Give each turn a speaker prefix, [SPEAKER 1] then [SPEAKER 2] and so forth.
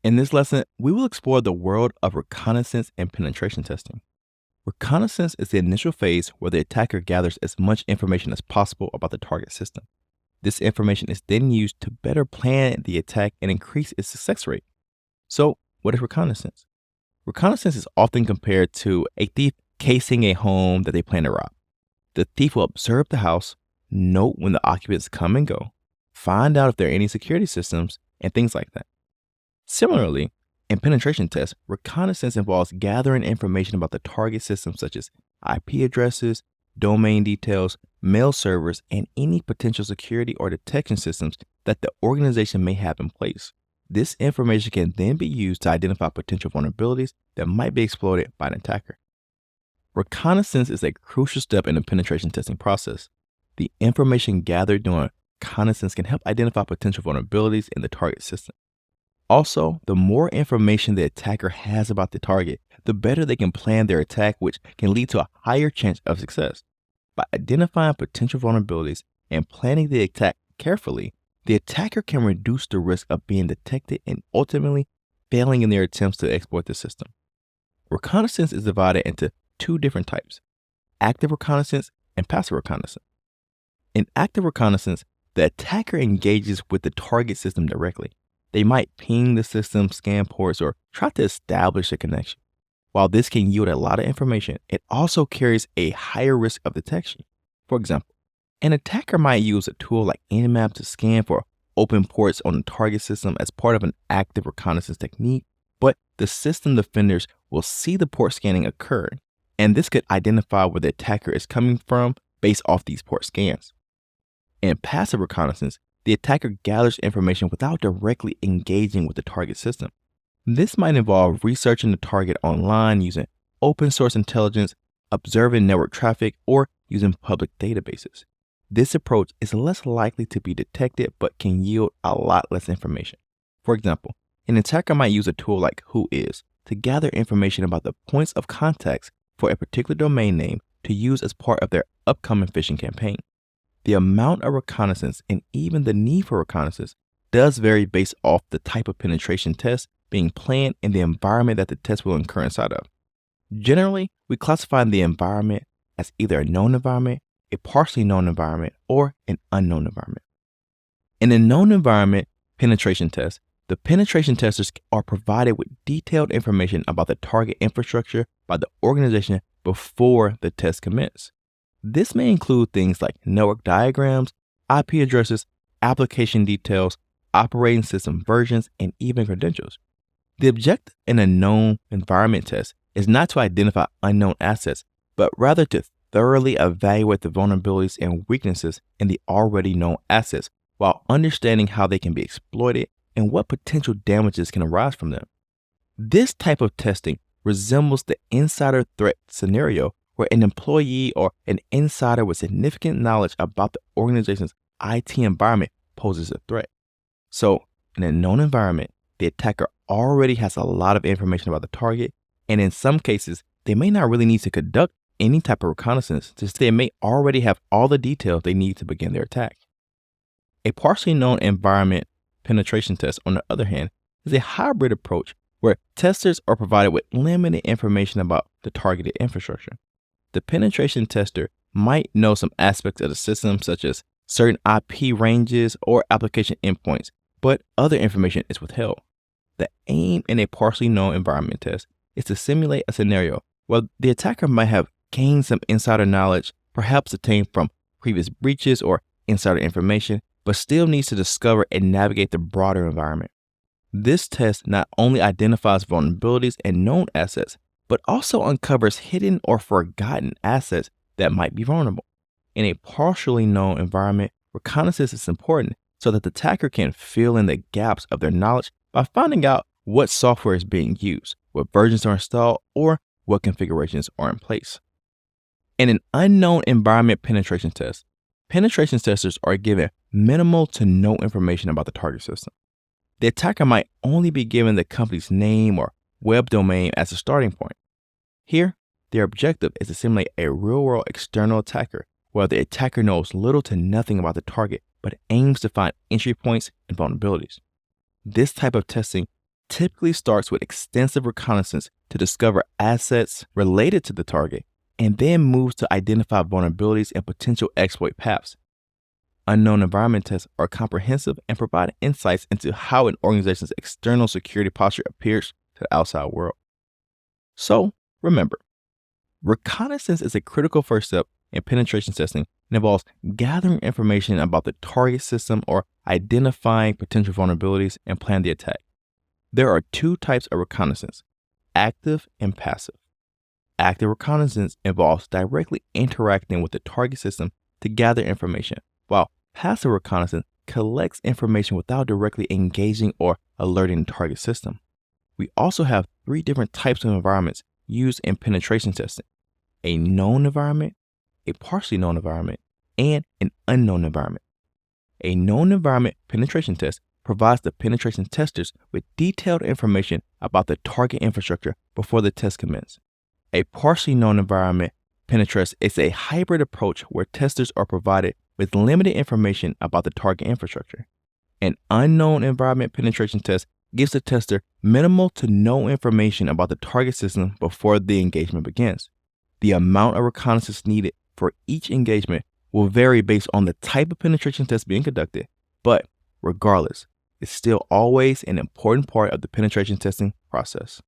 [SPEAKER 1] In this lesson, we will explore the world of reconnaissance and penetration testing. Reconnaissance is the initial phase where the attacker gathers as much information as possible about the target system. This information is then used to better plan the attack and increase its success rate. So, what is reconnaissance? Reconnaissance is often compared to a thief casing a home that they plan to rob. The thief will observe the house, note when the occupants come and go, find out if there are any security systems, and things like that. Similarly, in penetration tests, reconnaissance involves gathering information about the target system such as IP addresses, domain details, mail servers, and any potential security or detection systems that the organization may have in place. This information can then be used to identify potential vulnerabilities that might be exploited by an attacker. Reconnaissance is a crucial step in the penetration testing process. The information gathered during reconnaissance can help identify potential vulnerabilities in the target system. Also, the more information the attacker has about the target, the better they can plan their attack, which can lead to a higher chance of success. By identifying potential vulnerabilities and planning the attack carefully, the attacker can reduce the risk of being detected and ultimately failing in their attempts to exploit the system. Reconnaissance is divided into two different types: active reconnaissance and passive reconnaissance. In active reconnaissance, the attacker engages with the target system directly. They might ping the system, scan ports, or try to establish a connection. While this can yield a lot of information, it also carries a higher risk of detection. For example, an attacker might use a tool like Nmap to scan for open ports on the target system as part of an active reconnaissance technique, but the system defenders will see the port scanning occur, and this could identify where the attacker is coming from based off these port scans. In passive reconnaissance, the attacker gathers information without directly engaging with the target system. This might involve researching the target online using open source intelligence, observing network traffic, or using public databases. This approach is less likely to be detected but can yield a lot less information. For example, an attacker might use a tool like Whois to gather information about the points of contacts for a particular domain name to use as part of their upcoming phishing campaign. The amount of reconnaissance and even the need for reconnaissance does vary based off the type of penetration test being planned and the environment that the test will occur inside of. Generally, we classify the environment as either a known environment, a partially known environment, or an unknown environment. In a known environment penetration test, the penetration testers are provided with detailed information about the target infrastructure by the organization before the test commences. This may include things like network diagrams, IP addresses, application details, operating system versions, and even credentials. The objective in a known environment test is not to identify unknown assets, but rather to thoroughly evaluate the vulnerabilities and weaknesses in the already known assets while understanding how they can be exploited and what potential damages can arise from them. This type of testing resembles the insider threat scenario where an employee or an insider with significant knowledge about the organization's IT environment poses a threat. So, in a known environment, the attacker already has a lot of information about the target, and in some cases, they may not really need to conduct any type of reconnaissance, since they may already have all the details they need to begin their attack. A partially known environment penetration test, on the other hand, is a hybrid approach where testers are provided with limited information about the targeted infrastructure. The penetration tester might know some aspects of the system, such as certain IP ranges or application endpoints, but other information is withheld. The aim in a partially known environment test is to simulate a scenario where the attacker might have gained some insider knowledge, perhaps obtained from previous breaches or insider information, but still needs to discover and navigate the broader environment. This test not only identifies vulnerabilities and known assets, but also uncovers hidden or forgotten assets that might be vulnerable. In a partially known environment, reconnaissance is important so that the attacker can fill in the gaps of their knowledge by finding out what software is being used, what versions are installed, or what configurations are in place. In an unknown environment penetration test, penetration testers are given minimal to no information about the target system. The attacker might only be given the company's name or web domain as a starting point. Here, their objective is to simulate a real-world external attacker where the attacker knows little to nothing about the target but aims to find entry points and vulnerabilities. This type of testing typically starts with extensive reconnaissance to discover assets related to the target, and then moves to identify vulnerabilities and potential exploit paths. Unknown environment tests are comprehensive and provide insights into how an organization's external security posture appears to the outside world. So, remember, reconnaissance is a critical first step in penetration testing and involves gathering information about the target system or identifying potential vulnerabilities and planning the attack. There are two types of reconnaissance, active and passive. Active reconnaissance involves directly interacting with the target system to gather information, while passive reconnaissance collects information without directly engaging or alerting the target system. We also have three different types of environments used in penetration testing: a known environment, a partially known environment, and an unknown environment. A known environment penetration test provides the penetration testers with detailed information about the target infrastructure before the test commences. A partially known environment penetration is a hybrid approach where testers are provided with limited information about the target infrastructure. An unknown environment penetration test gives the tester minimal to no information about the target system before the engagement begins. The amount of reconnaissance needed for each engagement will vary based on the type of penetration test being conducted, but regardless, it's still always an important part of the penetration testing process.